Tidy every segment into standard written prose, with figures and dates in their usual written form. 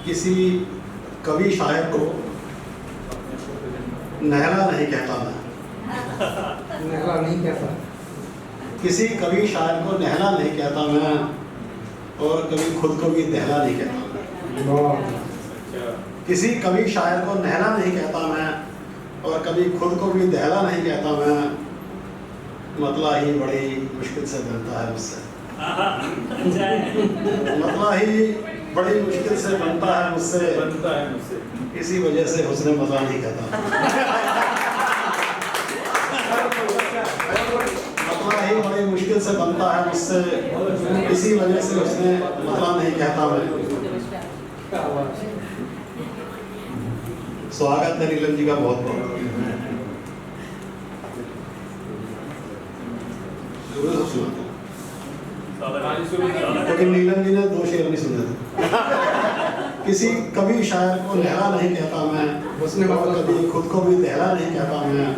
किसी कवि शायर को नहला नहीं कहता मैं। नहला नहीं कहता। किसी कवि शायर को नहला नहीं कहता मैं, और कभी खुद को भी दहला नहीं कहता मैं। किसी कवि शायर को नहला नहीं कहता मैं, और कभी खुद को भी दहला नहीं कहता मैं। मतला ही बड़ी मुश्किल से बनता है मुझसे। मतला ही बड़ी मुश्किल से बनता है मुझसे। इसी वजह से उसने मतला नहीं कहता। मतला ही बड़ी मुश्किल से बनता है मुझसे, इसी वजह से उसने मतला नहीं कहता मैं। स्वागत है नीलम जी का बहुत बहुत। लेकिन नीलम जी ने 2 शेर नहीं सुने थे। किसी कवि शायर को नहला नहीं कहता मैं, उसने कभी खुद को भी दहला नहीं कहता मैं।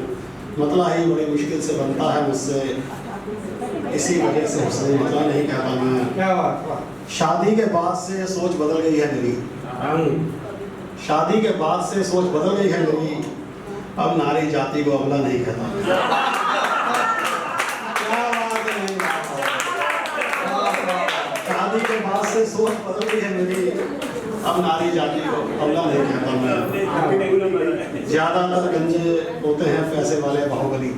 मतला ही बड़ी मुश्किल से बनता है मुझसे, इसी वजह से उसने मतला नहीं कहता मैं। क्या बात। शादी के बाद से सोच बदल गई है मेरी। शादी के बाद से सोच बदल गई है मेरी, अब नारी जाति को अबला नहीं कहता। शादी के बाद से सोच बदल गई है मेरी, अब नारी जाति को अबला नहीं कहता मैं। ज्यादातर गंजे होते हैं पैसे वाले बाहुबली।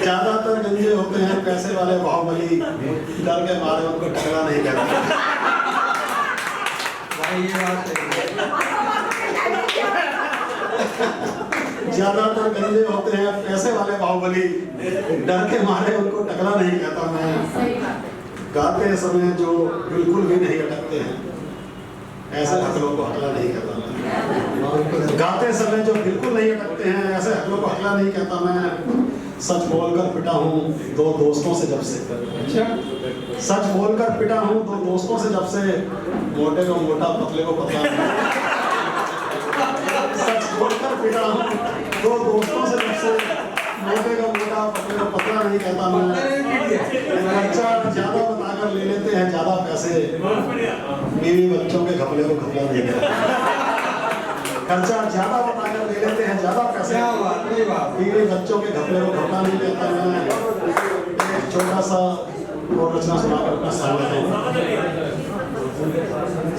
ज्यादातर गंजे होते हैं पैसे वाले बाहुबली, डर के मारे उनको टकरा नहीं कहता। भाई ये बात ज्यादातर गंजे होते हैं पैसे वाले बाहुबली, डर के मारे उनको टकरा नहीं कहता मैं। गाते समय जो बिल्कुल भी नहीं अटकते हैं, ऐसे हकलों को हकला नहीं कहता मैं। गाते समय जो बिल्कुल नहीं अटकते हैं, ऐसे हकलों को हकला नहीं कहता मैं। सच बोलकर पिटा हूँ 2 दोस्तों से जब से। अच्छा। सच बोलकर पिटा हूँ 2 दोस्तों से जब से, मोटे को मोटा पतले को पतला नहीं। सच बोलकर पिटा हूँ 2 दोस्तों से जब से, मोटे को मोटा पतले को पतला नहीं कहता मैं। खर्चा ज्यादा बताकर ले लेते हैं ज्यादा पैसे, बीवी बच्चों के घपले को घपला नहीं कहता। खर्चा ज्यादा बताकर ले लेते हैं ज्यादा पैसे, बीवी बच्चों के घपले को घपला नहीं कहता मैं। एक छोटा सा और रचना सुनाकर अपना स्वागत है।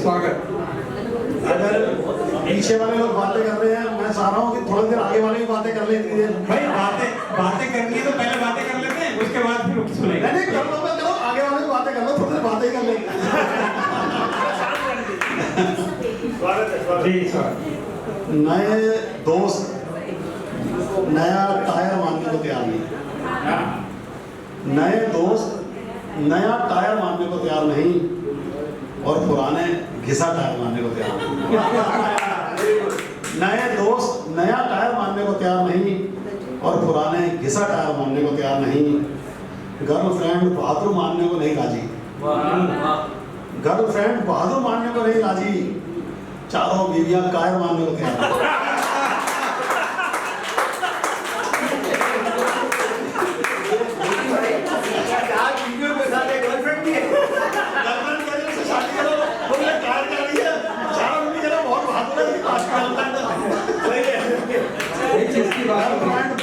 स्वागत। अगर पीछे वाले लोग बातें कर रहे हैं, मैं चाह रहा हूँ कि थोड़ी देर आगे वाले भी बातें कर ले इतनी देर। भाई बातें करनी है तो पहले बातें कर लेते हैं, उसके बाद फिर सुनेंगे। नहीं कर लो, मैं करो आगे वाले भी बातें कर लो, थोड़ी देर बातें कर लेंगे। नए दोस्त नया टायर मानने को तैयार नहीं। नए दोस्त नया टायर मानने को तैयार नहीं, और पुराने घिसा टायर मानने को तैयार नहीं। नए दोस्त नया टायर मानने को तैयार नहीं, और पुराने घिसा टायर मानने को तैयार नहीं। गर्लफ्रेंड बहादुर मानने को नहीं राजी। गर्लफ्रेंड बहादुर मानने को नहीं राजी, चारों बीवियां कायर मानने को तैयार।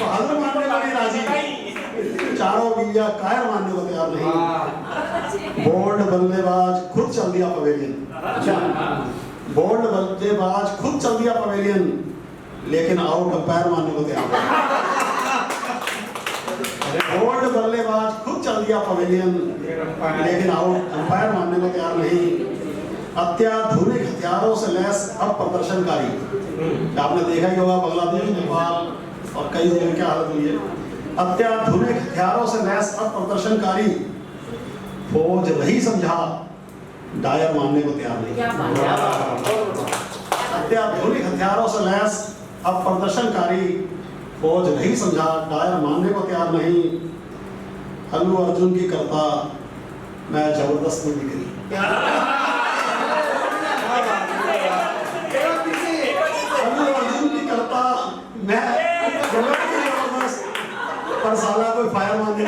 बहादुर मानने को नहीं राजी, चारों बीवियां कायर मानने को तैयार नहीं। बोल्ड बल्लेबाज खुद चल दिया पवेलियन। बोल्ड बल्लेबाज खुद चल दिया पवेलियन, लेकिन आउट अंपायर मानने को तैयार नहीं। बोल्ड बल्लेबाज खुद चल दिया पवेलियन, लेकिन आउट अंपायर मानने को तैयार नहीं। अत्याधुनिक हथियारों से लैस अब प्रदर्शनकारी, आपने देखा ही होगा बांग्लादेश, नेपाल और कई जगह क्या हालत हुई है। अत्याधुनिक हथियारों से लैस अब प्रदर्शनकारी, फौज नहीं समझा डायर मानने को तैयार नहीं। अत्याधुनिक हथियारों से लैस अब प्रदर्शनकारी, फौज नहीं समझा डायर मानने को तैयार नहीं। अल्लू अर्जुन की करता मैं जबरदस्त में निकली। अल्लू अर्जुन की करता मैं जबरदस्त, पर साला कोई फायर मारने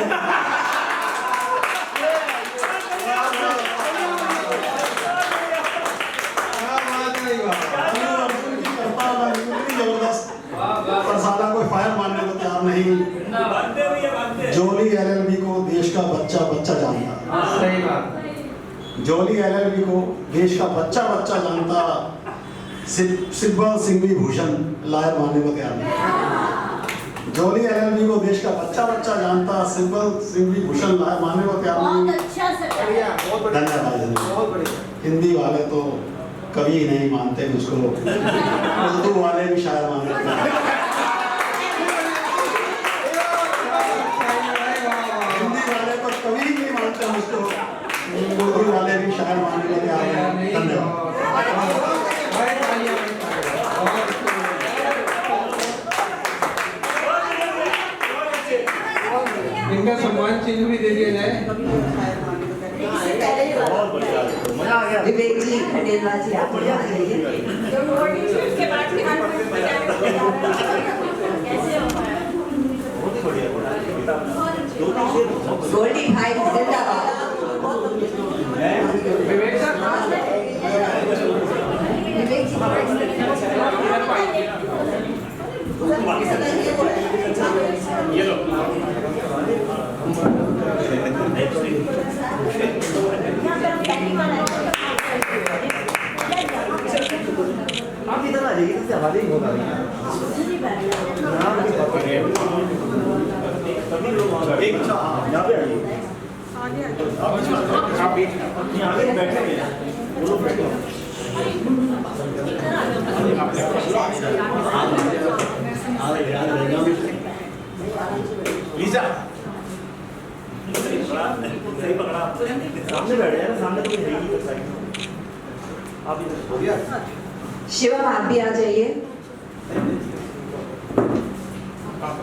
प्यार नहीं, जोली एलएलबी को देश का बच्चा बच्चा जानता। सही बात। जोली एलएलबी को देश का बच्चा बच्चा जानता, सिब्बल सिंघवी भूषण लायर मानने को तैयार नहीं। जोली एलएलबी को देश का बच्चा बच्चा जानता, सिब्बल सिंघवी भूषण लायर मानने को तैयार बहुत नहीं। अच्छा से बढ़िया, बहुत बढ़िया। धन्यवाद धन्यवाद। बहुत बढ़िया। हिंदी वाले तो कभी नहीं मानते मुझको, उर्दू वाले भी शायर मानते हैं। हिंदी वाले तो कभी नहीं मानते मुझको, उर्दू वाले भी शायर मानने लगे आ रहे हैं। धन्यवाद। इनका सम्मान चिन्ह भी दे दिया जाए। विवेक जी, खंडेलवाल जी, आप लोग आ जाइए। उसके बाद फिर कैसे हो पाया? गोल्डी भाई जिंदाबाद। विवेक सर, विवेक जी, आप इधर आ जाइए, इससे आवाज़ ही बहुत आ रही है। एक यहाँ पे आइए। आप यहाँ पे बैठे हैं, वो लोग बैठे हैं। लीजा सही पकड़ा। सामने बैठ जाए ना, सामने तो कोई रहेगी तो साइड। आप इधर हो गया। शिवम आप भी आ जाइए। आप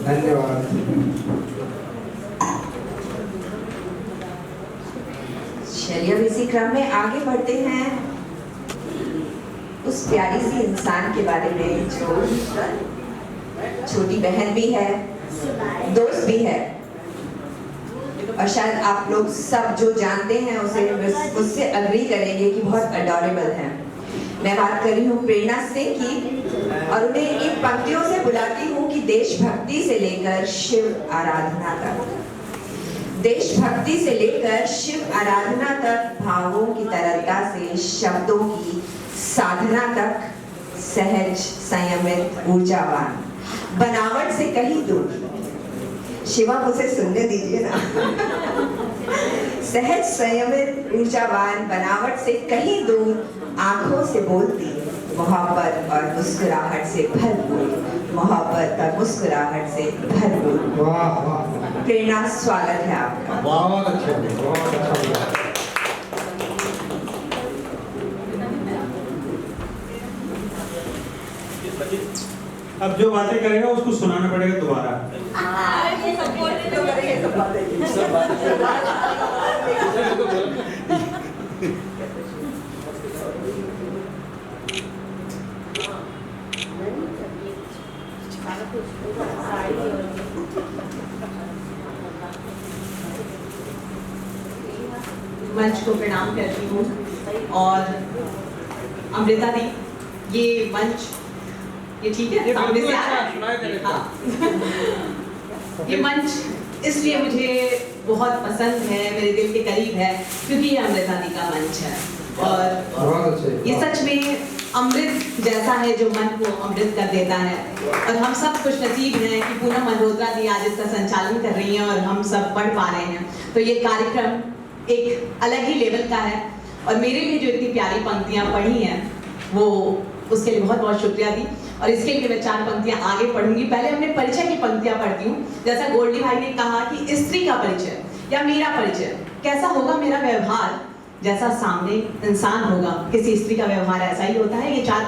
धन्यवाद। चलिए अब इसी क्रम में आगे बढ़ते हैं उस प्यारी सी इंसान के बारे में जो छोटी बहन भी है, दोस्त भी है, और शायद आप लोग सब जो जानते हैं उसे उससे अग्री करेंगे कि बहुत अडोरेबल है। मैं बात कर रही हूँ प्रेरणा सिंह की, और उन्हें इन पंक्तियों से बुलाती हूँ कि देशभक्ति से लेकर शिव आराधना तक, देशभक्ति से लेकर शिव आराधना तक, भावों की तरलता से शब्दों की साधना तक, सहज संयमित ऊर्जावान, बनावट से कहीं दूर। शिवा मुझे सुनने दीजिए ना। सहज संयमित ऊर्जावान, बनावट से कहीं दूर, आंखों से बोलती, मोहब्बत और मुस्कुराहट से भरपूर, मोहब्बत और मुस्कुराहट से भरपूर। वाह वाह, प्रेरणा, स्वागत है आपका। बहुत अच्छा, बहुत अच्छा। अब जो बातें करेगा उसको सुनाना पड़ेगा दोबारा। ये सब बोलने तो करेंगे सब मंच को प्रणाम करती हूँ। और अमृता दी, ये मंच, ये ठीक है, सामने से आ रहा है। हाँ। ये मंच इसलिए मुझे बहुत पसंद है, मेरे दिल के करीब है, क्योंकि ये अमृता दी का मंच है। और बहुत अच्छे। ये सच में अमृत जैसा है जो मन को अमृत कर देता है। और हम सब खुश नसीब हैं कि पूनम मल्होत्रा जी आज इसका संचालन कर रही हैं और हम सब पढ़ पा रहे हैं। तो ये कार्यक्रम एक अलग ही लेवल का है, और मेरे लिए जो इतनी प्यारी पंक्तियां पढ़ी हैं वो उसके लिए बहुत बहुत शुक्रिया दी। और इसके लिए मैं 4 पंक्तियां आगे पढ़ूंगी। पहले हमने परिचय की पंक्तियां पढ़ती हूँ। जैसा गोल्डी भाई ने कहा कि स्त्री का परिचय या मेरा परिचय, कैसा होगा मेरा व्यवहार, जैसा सामने इंसान होगा किसी स्त्री का व्यवहार ऐसा ही होता है। ये 4